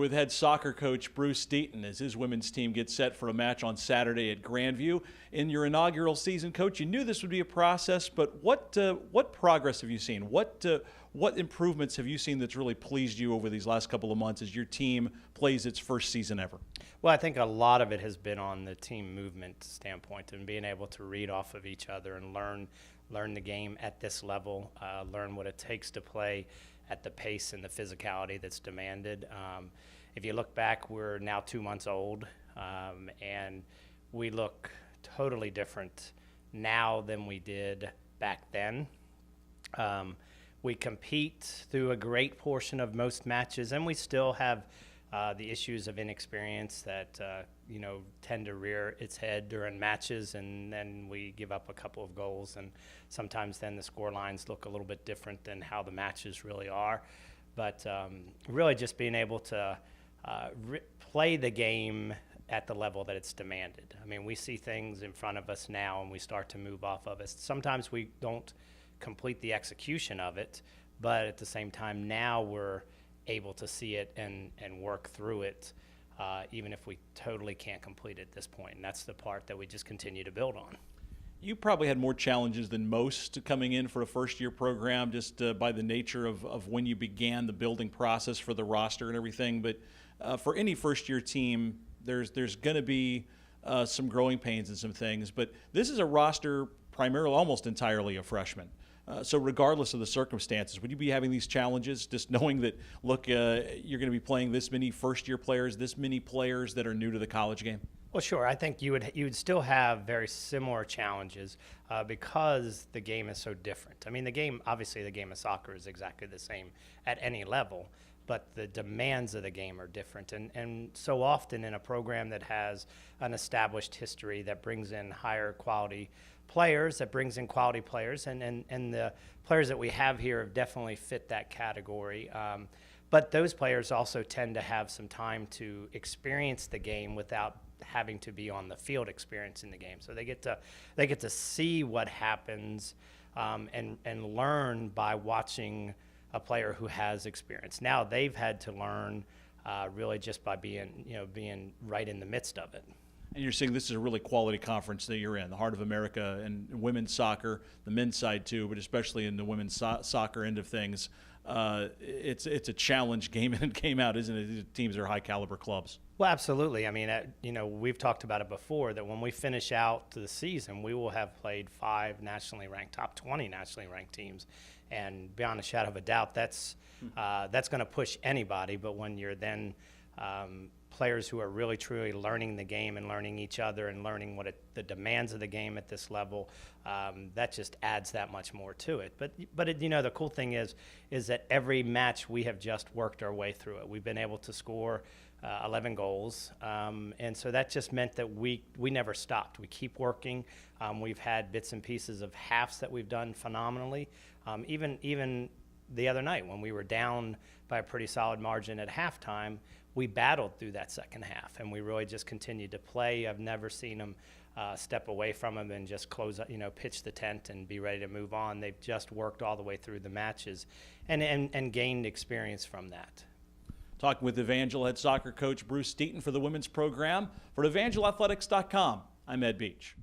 with head soccer coach Bruce Deaton as his women's team gets set for a match on Saturday at Grandview. In your inaugural season, Coach, you knew this would be a process, but what progress have you seen? What improvements have you seen that's really pleased you over these last couple of months as your team plays its first season ever? Well, I think a lot of it has been on the team movement standpoint and being able to read off of each other and learn the game at this level, learn what it takes to play at the pace and the physicality that's demanded. If you look back, we're now 2 months old, and we look totally different now than we did back then. We compete through a great portion of most matches, and we still have the issues of inexperience that tend to rear its head during matches, and then we give up a couple of goals, and sometimes then the score lines look a little bit different than how the matches really are. But really just being able to play the game at the level that it's demanded. I mean, we see things in front of us now, and we start to move off of it. Sometimes we don't complete the execution of it, but at the same time now we're able to see it and work through it, even if we totally can't complete it at this point. And that's the part that we just continue to build on. You probably had more challenges than most coming in for a first-year program, just by the nature of when you began the building process for the roster and everything. But for any first-year team, there's going to be some growing pains and some things. But this is a roster primarily, almost entirely of freshmen. So regardless of the circumstances, would you be having these challenges just knowing that, look, you're going to be playing this many first-year players, this many players that are new to the college game? Well, sure. I think you would still have very similar challenges because the game is so different. I mean, obviously the game of soccer is exactly the same at any level, but the demands of the game are different. And so often in a program that has an established history that brings in higher quality players, that brings in quality players, and the players that we have here have definitely fit that category. But those players also tend to have some time to experience the game without having to be on the field experiencing the game. So they get to see what happens and learn by watching a player who has experience. Now they've had to learn really just by being right in the midst of it. And you're seeing this is a really quality conference that you're in, the heart of America, and women's soccer, the men's side too, but especially in the women's soccer end of things. It's a challenge game in and game out, isn't it? These teams are high caliber clubs. Well, absolutely. I mean, we've talked about it before that when we finish out the season, we will have played 5 nationally ranked, top 20 nationally ranked teams, and beyond a shadow of a doubt, that's going to push anybody. But when you're then players who are really truly learning the game and learning each other and learning the demands of the game at this level, that just adds that much more to it. But the cool thing is that every match we have just worked our way through it. We've been able to score 11 goals, and so that just meant that we never stopped. We keep working. We've had bits and pieces of halves that we've done phenomenally. Even the other night when we were down by a pretty solid margin at halftime, we battled through that second half, and we really just continued to play. I've never seen them step away from them and just pitch the tent and be ready to move on. They've just worked all the way through the matches and gained experience from that. Talking with Evangel head soccer coach Bruce Deaton for the women's program. For EvangelAthletics.com, I'm Ed Beach.